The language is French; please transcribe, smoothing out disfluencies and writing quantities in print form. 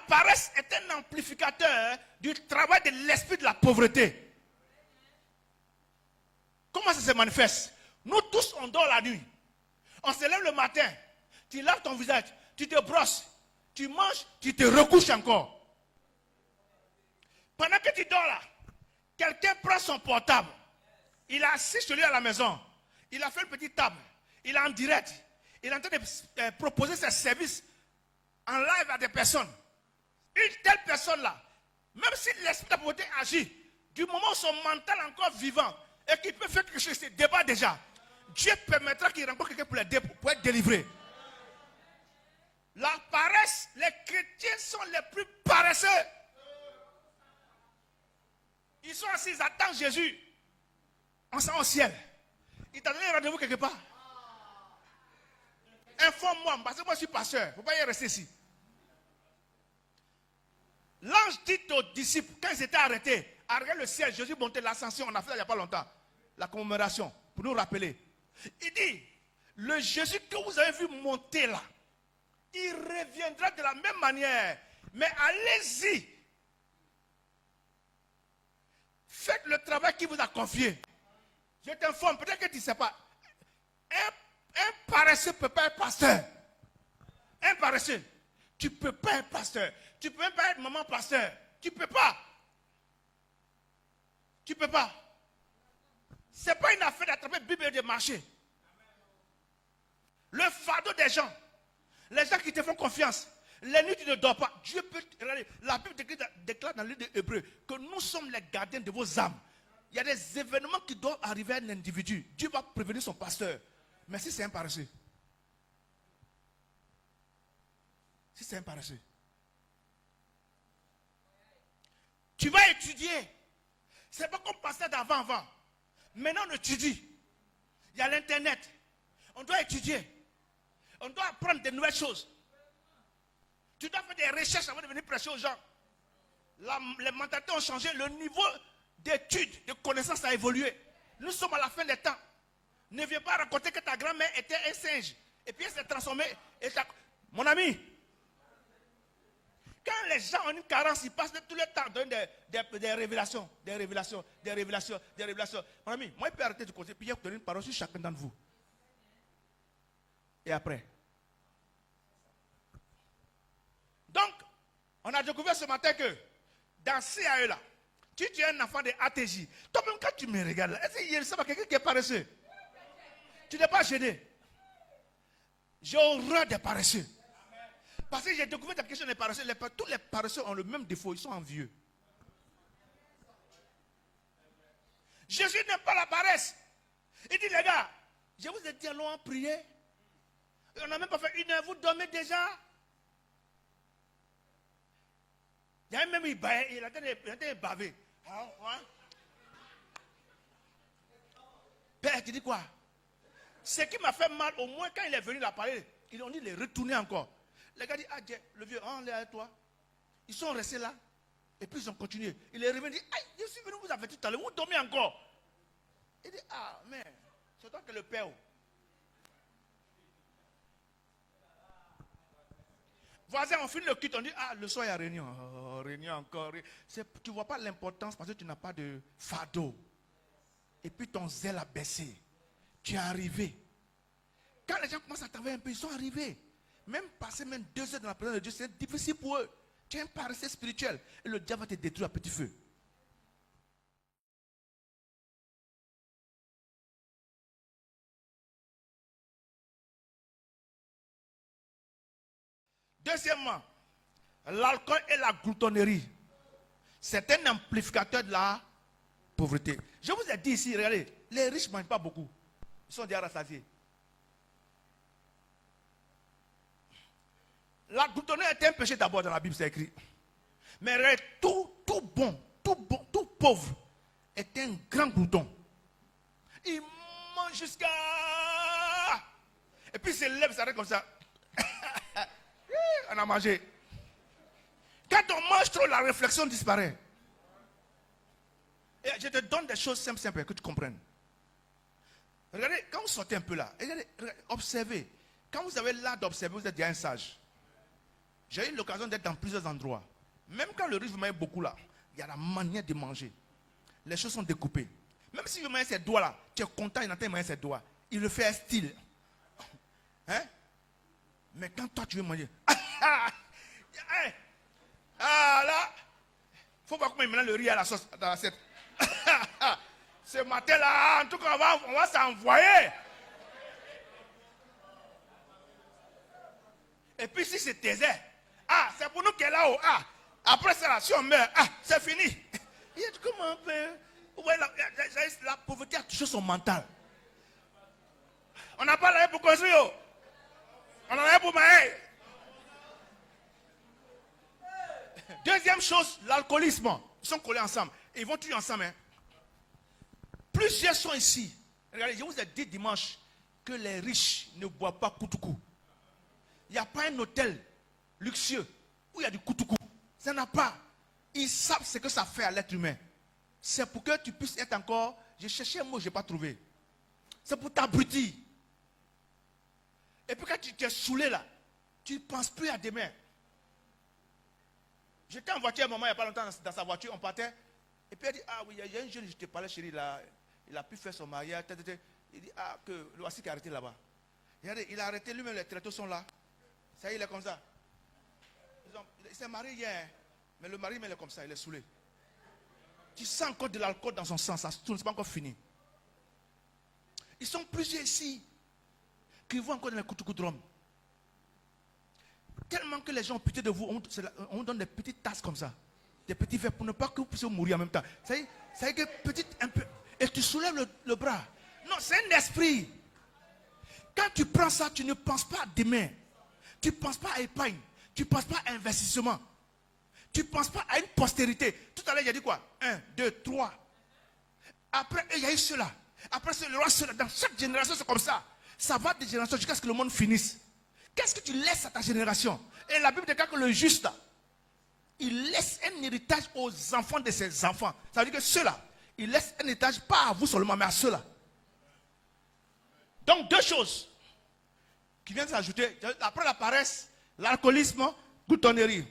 paresse est un amplificateur du travail de l'esprit de la pauvreté. Comment ça se manifeste? Nous tous, on dort la nuit. On se lève le matin, tu laves ton visage, tu te brosses, tu manges, tu te recouches encore. Pendant que tu dors là, quelqu'un prend son portable. Il est assis chez lui à la maison. Il a fait une petite table. Il est en direct. Il est en train de proposer ses services en live à des personnes. Une telle personne-là, même si l'esprit de la pauvreté agit, du moment où son mental est encore vivant et qu'il peut faire quelque chose, il se débat déjà, Dieu permettra qu'il rencontre quelqu'un pour être délivré. La paresse, les chrétiens sont les plus paresseux. Ils sont assis, ils attendent Jésus. On sent au ciel. Il t'a donné un rendez-vous quelque part. Informe-moi, parce que moi je suis pasteur. Il ne faut pas y rester ici. L'ange dit aux disciples, quand ils étaient arrêtés, à regarder le ciel, Jésus montait l'ascension, on a fait ça il n'y a pas longtemps. La commémoration, pour nous rappeler. Il dit, le Jésus que vous avez vu monter là, il reviendra de la même manière. Mais allez-y. Faites le travail qu'il vous a confié. Je t'informe, peut-être que tu ne sais pas. Un paresseux ne peut pas être pasteur. Un paresseux. Tu ne peux pas être pasteur. Tu ne peux même pas être maman pasteur. Tu ne peux pas. Tu ne peux pas. Ce n'est pas une affaire d'attraper la Bible et de marcher. Le fardeau des gens. Les gens qui te font confiance. Les nuits, tu ne dors pas. Dieu peut. La Bible déclare dans le livre des Hébreux que nous sommes les gardiens de vos âmes. Il y a des événements qui doivent arriver à un individu. Dieu va prévenir son pasteur. Mais si c'est un paresseux. Si c'est un paresseux. Tu vas étudier. Ce n'est pas comme pasteur d'avant. Maintenant, on étudie. Il y a l'internet. On doit étudier. On doit apprendre de nouvelles choses. Tu dois faire des recherches avant de venir prêcher aux gens. Les mentalités ont changé. Le niveau d'études, de connaissances a évolué. Nous sommes à la fin des temps. Ne viens pas raconter que ta grand-mère était un singe. Et puis elle s'est transformée. Mon ami, quand les gens ont une carence, ils passent tout le temps à donner des révélations. Des révélations. Mon ami, moi, il peut arrêter de compter. Puis il donner une parole sur chacun d'entre vous. Et après. Donc, on a découvert ce matin que dans CAE là, tu es un enfant de ATJ. Toi-même, quand tu me regardes là, est-ce qu'il y a quelqu'un qui est paresseux? Tu n'es pas gêné. J'ai horreur des paresseux. Parce que j'ai découvert la question des paresseux. Tous les paresseux ont le même défaut, ils sont envieux. Jésus n'aime pas la paresse. Il dit, les gars, je vous ai dit allons en prier. Et on n'a même pas fait 1 heure, vous dormez déjà. Il y a même il a été bavé. Père, tu dis quoi? Ce qui m'a fait mal, au moins quand il est venu la parler, ils ont dit de les retourner encore. Les gars disent, ah Dieu, le vieux, on est avec toi. Ils sont restés là. Et puis ils ont continué. Il est revenu et dit, ah, je suis venu vous avertir tout à l'heure, vous dormez encore. Il dit, ah, mais c'est toi que le Père. Voisin, on finit le culte, on dit, ah, le soir il y a réunion. Oh, réunion encore. Tu ne vois pas l'importance parce que tu n'as pas de fardeau. Et puis ton zèle a baissé. Tu es arrivé. Quand les gens commencent à travailler un peu, ils sont arrivés. Même passer 2 heures dans la présence de Dieu, c'est difficile pour eux. Tu es un paresseux spirituel. Et le diable va te détruire à petit feu. Deuxièmement, l'alcool et la gloutonnerie. C'est un amplificateur de la pauvreté. Je vous ai dit ici, regardez, les riches ne mangent pas beaucoup. Ils sont déjà rassasiés. La gloutonnerie est un péché d'abord dans la Bible, c'est écrit. Mais tout pauvre est un grand glouton. Il mange jusqu'à... Et puis il se lève, ça reste comme ça. On a mangé. Quand on mange trop, la réflexion disparaît. Et je te donne des choses simples que tu comprennes. Regardez, quand vous sortez un peu là, regardez, observez. Quand vous avez l'art d'observer, vous êtes déjà un sage. J'ai eu l'occasion d'être dans plusieurs endroits. Même quand le riche veut manger beaucoup là, il y a la manière de manger. Les choses sont découpées. Même s'il veut manger ses doigts là, tu es content, il entend manger ses doigts. Il le fait à style. Hein? Mais quand toi tu veux manger, là, il faut voir comment il mélange le riz à la sauce dans l'assiette. Ce matin là, en tout cas, on va s'envoyer. Et puis si c'est désert, c'est pour nous qu'elle est là-haut. Après ça, là, si on meurt, c'est fini. Il dit comment on peut. Ouais, la pauvreté a touché son mental. On n'a pas l'argent pour construire. On en a pour manger. Deuxième chose, l'alcoolisme. Ils sont collés ensemble. Ils vont tuer ensemble. Hein. Plusieurs sont ici. Regardez, je vous ai dit dimanche que les riches ne boivent pas koutoukou. Il n'y a pas un hôtel luxueux où il y a du koutoukou. Ça n'a pas. Ils savent ce que ça fait à l'être humain. C'est pour que tu puisses être encore. J'ai cherché un mot, je n'ai pas trouvé. C'est pour t'abrutir. Et puis quand tu es saoulé là, tu ne penses plus à demain. J'étais en voiture à un moment, il n'y a pas longtemps, dans sa voiture, on partait. Et puis elle dit, oui, il y a un jeune, je te parlais chérie, là, il a pu faire son mariage. Il dit, que le voici qui a arrêté là-bas. Il a arrêté lui-même, les traités sont là. Ça y est, il est comme ça. Il s'est marié hier, mais le mari, il est comme ça, il est saoulé. Tu sens encore de l'alcool dans son sang, ça ne c'est pas encore fini. Ils sont plusieurs ici qui vont encore dans les koutoukou de Rome. Tellement que les gens ont pitié de vous, on vous donne des petites tasses comme ça. Des petits verres pour ne pas que vous puissiez mourir en même temps. Ça y est que petite un peu. Et tu soulèves le bras. Non, c'est un esprit. Quand tu prends ça, tu ne penses pas à demain. Tu ne penses pas à épargne. Tu ne penses pas à investissement. Tu ne penses pas à une postérité. Tout à l'heure, j'ai dit quoi? 1, 2, 3. Après, il y a eu cela. Après, c'est le roi cela. Dans chaque génération, c'est comme ça. Ça va de génération jusqu'à ce que le monde finisse. Qu'est-ce que tu laisses à ta génération? Et la Bible déclare que le juste, il laisse un héritage aux enfants de ses enfants. Ça veut dire que ceux-là, il laisse un héritage pas à vous seulement, mais à ceux-là. Donc, deux choses qui viennent s'ajouter. Après la paresse, l'alcoolisme, gloutonnerie.